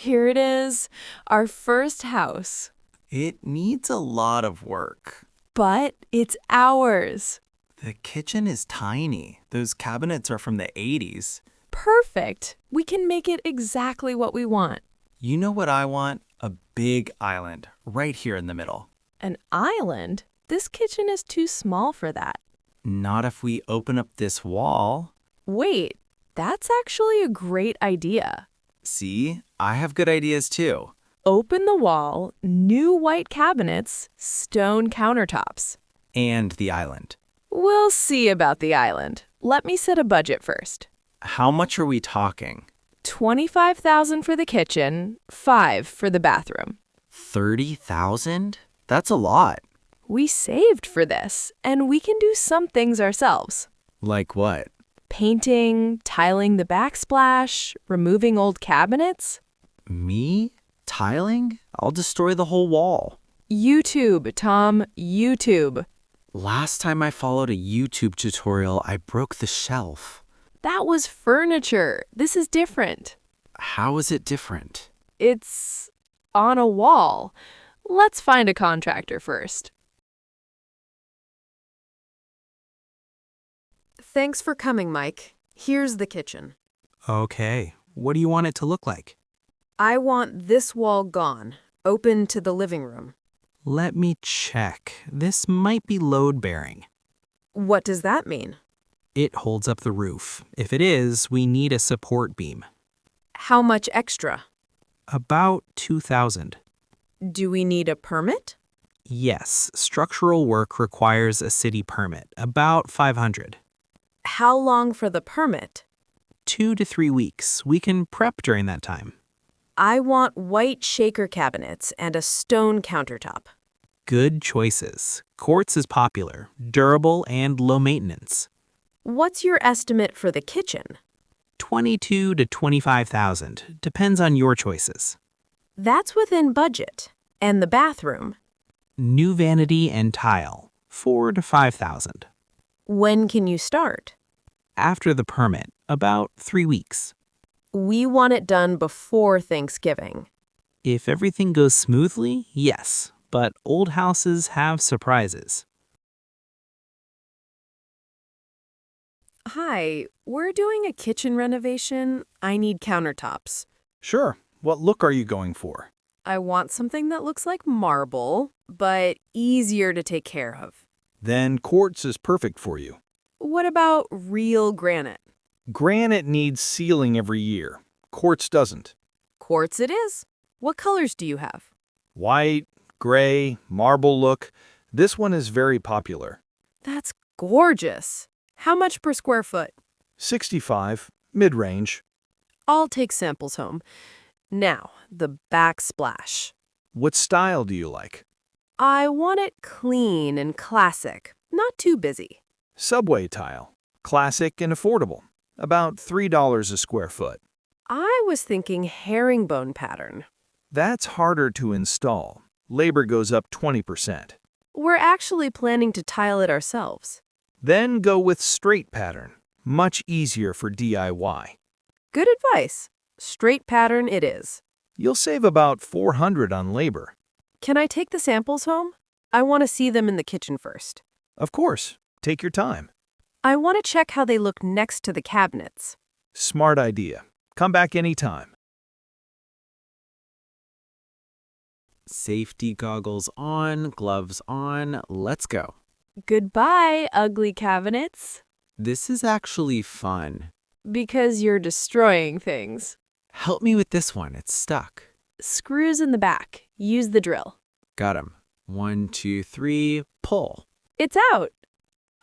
Here it is, our first house. It needs a lot of work. But it's ours. The kitchen is tiny. Those cabinets are from the 80s. Perfect. We can make it exactly what we want. You know what I want? A big island right here in the middle. An island? This kitchen is too small for that. Not if we open up this wall. Wait, that's actually a great idea. See, I have good ideas too. Open the wall, new white cabinets, stone countertops. And the island. We'll see about the island. Let me set a budget first. How much are we talking? $25,000 for the kitchen, $5,000 for the bathroom. 30,000? That's a lot. We saved for this, and we can do some things ourselves. Like what? Painting, tiling the backsplash, removing old cabinets. Me? Tiling? I'll destroy the whole wall. YouTube, Tom, YouTube. Last time I followed a YouTube tutorial, I broke the shelf. That was furniture. This is different. How is it different? It's on a wall. Let's find a contractor first. Thanks for coming, Mike. Here's the kitchen. Okay, what do you want it to look like? I want this wall gone, open to the living room. Let me check. This might be load-bearing. What does that mean? It holds up the roof. If it is, we need a support beam. How much extra? About 2,000. Do we need a permit? Yes, structural work requires a city permit. About 500. How long for the permit? 2 to 3 weeks. We can prep during that time. I want white shaker cabinets and a stone countertop. Good choices. Quartz is popular, durable, and low maintenance. What's your estimate for the kitchen? 22 to 25,000. Depends on your choices. That's within budget. And the bathroom? New vanity and tile. 4 to 5,000. When can you start? After the permit, about 3 weeks. We want it done before Thanksgiving. If everything goes smoothly, yes, but old houses have surprises. Hi, we're doing a kitchen renovation. I need countertops. Sure. What look are you going for? I want something that looks like marble, but easier to take care of. Then quartz is perfect for you. What about real granite? Granite needs sealing every year. Quartz doesn't. Quartz it is. What colors do you have? White, gray, marble look. This one is very popular. That's gorgeous. How much per square foot? 65, mid-range. I'll take samples home. Now, the backsplash. What style do you like? I want it clean and classic, not too busy. Subway tile. Classic and affordable. About $3 a square foot. I was thinking herringbone pattern. That's harder to install. Labor goes up 20%. We're actually planning to tile it ourselves. Then go with straight pattern. Much easier for DIY. Good advice. Straight pattern it is. You'll save about $400 on labor. Can I take the samples home? I want to see them in the kitchen first. Of course. Take your time. I want to check how they look next to the cabinets. Smart idea. Come back anytime. Safety goggles on, gloves on. Let's go. Goodbye, ugly cabinets. This is actually fun. Because you're destroying things. Help me with this one. It's stuck. Screws in the back. Use the drill. Got him. 1, 2, 3, pull. It's out.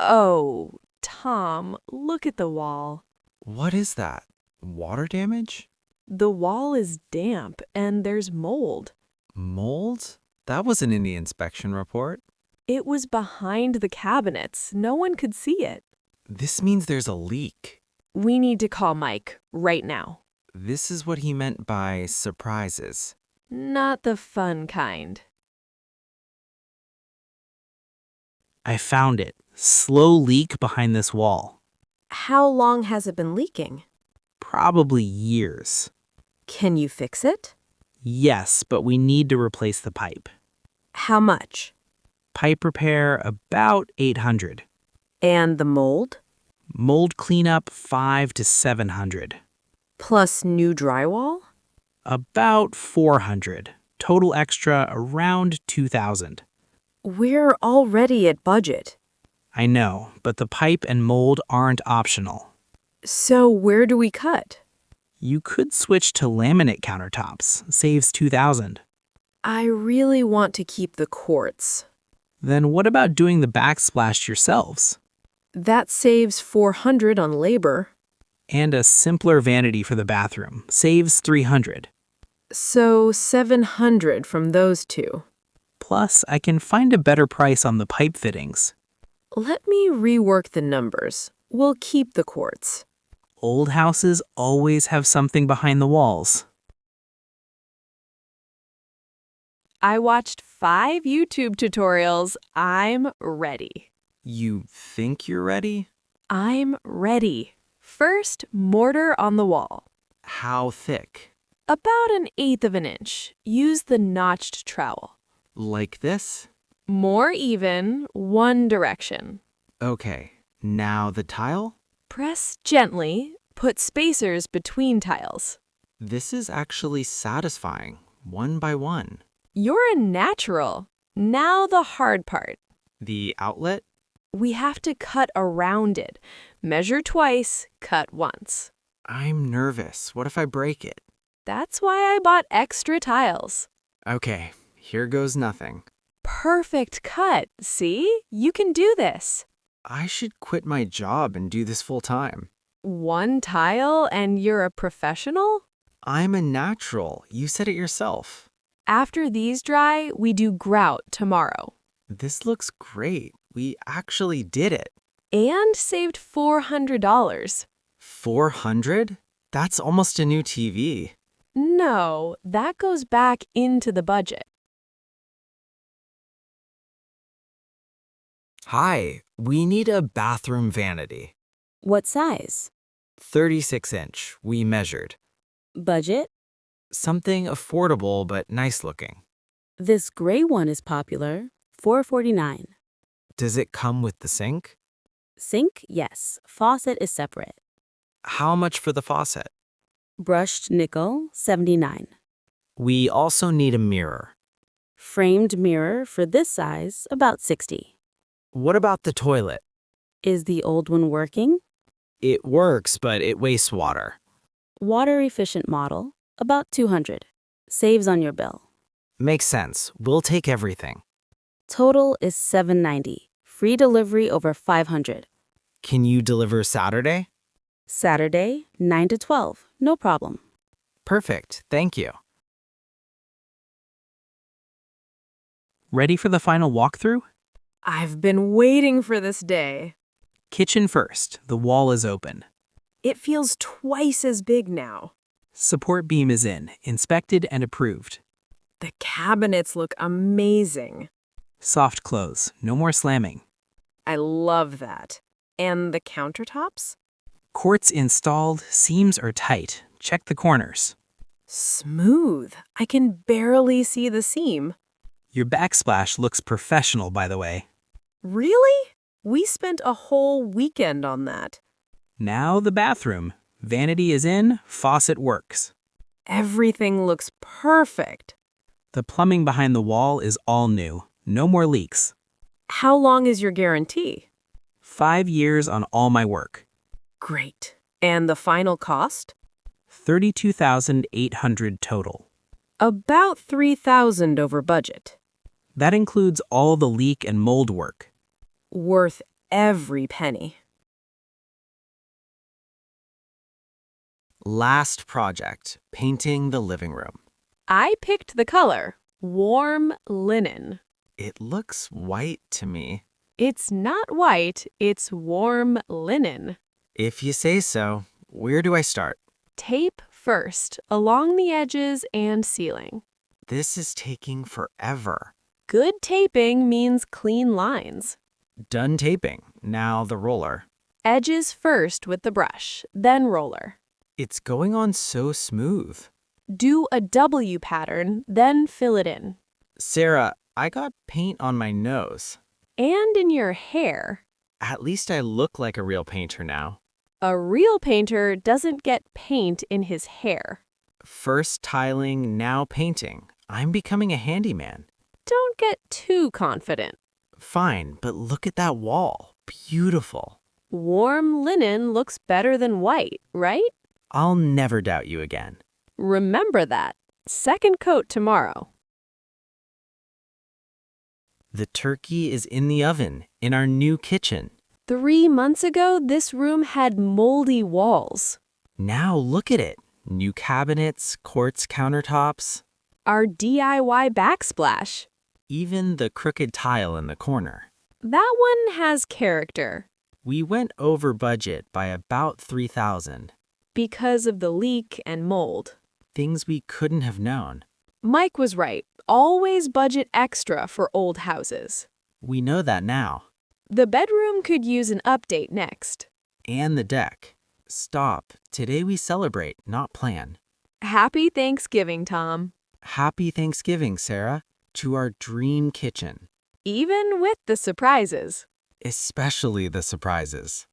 Oh, Tom, look at the wall. What is that? Water damage? The wall is damp and there's mold. Mold? That wasn't in the inspection report. It was behind the cabinets. No one could see it. This means there's a leak. We need to call Mike right now. This is what he meant by surprises. Not the fun kind. I found it. Slow leak behind this wall. How long has it been leaking? Probably years. Can you fix it? Yes, but we need to replace the pipe. How much? Pipe repair about 800. And the mold? Mold cleanup 5 to 700. Plus new drywall? About 400. Total extra around 2,000. We're already at budget. I know, but the pipe and mold aren't optional. So where do we cut? You could switch to laminate countertops. Saves 2,000. I really want to keep the quartz. Then what about doing the backsplash yourselves? That saves 400 on labor. And a simpler vanity for the bathroom. Saves 300. So 700 from those two. Plus, I can find a better price on the pipe fittings. Let me rework the numbers. We'll keep the quartz. Old houses always have something behind the walls. I watched 5 YouTube tutorials. I'm ready. You think you're ready? I'm ready. First, mortar on the wall. How thick? About 1/8 of an inch. Use the notched trowel. Like this? More even, one direction. Okay, now the tile? Press gently. Put spacers between tiles. This is actually satisfying, one by one. You're a natural. Now the hard part. The outlet? We have to cut around it. Measure twice, cut once. I'm nervous. What if I break it? That's why I bought extra tiles. Okay, here goes nothing. Perfect cut. See? You can do this. I should quit my job and do this full time. One tile and you're a professional? I'm a natural. You said it yourself. After these dry, we do grout tomorrow. This looks great. We actually did it. And saved $400. 400? That's almost a new TV. No, that goes back into the budget. Hi, we need a bathroom vanity. What size? 36-inch, we measured. Budget? Something affordable but nice looking. This gray one is popular, $449. Does it come with the sink? Sink, yes. Faucet is separate. How much for the faucet? Brushed nickel, $79. We also need a mirror. Framed mirror for this size, about $60. What about the toilet? Is the old one working? It works, but it wastes water. Water-efficient model, about $200. Saves on your bill. Makes sense. We'll take everything. Total is $790. Free delivery over $500. Can you deliver Saturday? Saturday, 9 to 12. No problem. Perfect. Thank you. Ready for the final walkthrough? I've been waiting for this day. Kitchen first. The wall is open. It feels twice as big now. Support beam is in, inspected and approved. The cabinets look amazing. Soft close. No more slamming. I love that. And the countertops? Quartz installed. Seams are tight. Check the corners. Smooth. I can barely see the seam. Your backsplash looks professional, by the way. Really? We spent a whole weekend on that. Now the bathroom. Vanity is in. Faucet works. Everything looks perfect. The plumbing behind the wall is all new. No more leaks. How long is your guarantee? 5 years on all my work. Great. And the final cost? $32,800 total. About $3,000 over budget. That includes all the leak and mold work. Worth every penny. Last project, painting the living room. I picked the color, warm linen. It looks white to me. It's not white, it's warm linen. If you say so. Where do I start? Tape first, along the edges and ceiling. This is taking forever. Good taping means clean lines. Done taping. Now the roller. Edges first with the brush, then roller. It's going on so smooth. Do a W pattern, then fill it in. Sarah, I got paint on my nose. And in your hair. At least I look like a real painter now. A real painter doesn't get paint in his hair. First tiling, now painting. I'm becoming a handyman. Don't get too confident. Fine, but look at that wall. Beautiful. Warm linen looks better than white, right? I'll never doubt you again. Remember that. Second coat tomorrow. The turkey is in the oven, in our new kitchen. 3 months ago, this room had moldy walls. Now look at it. New cabinets, quartz countertops, Our DIY backsplash. even the crooked tile in the corner. That one has character. We went over budget by about $3,000. Because of the leak and mold. Things we couldn't have known. Mike was right. Always budget extra for old houses. We know that now. The bedroom could use an update next. And the deck. Stop. Today we celebrate, not plan. Happy Thanksgiving, Tom. Happy Thanksgiving, Sarah, to our dream kitchen. Even with the surprises. Especially the surprises.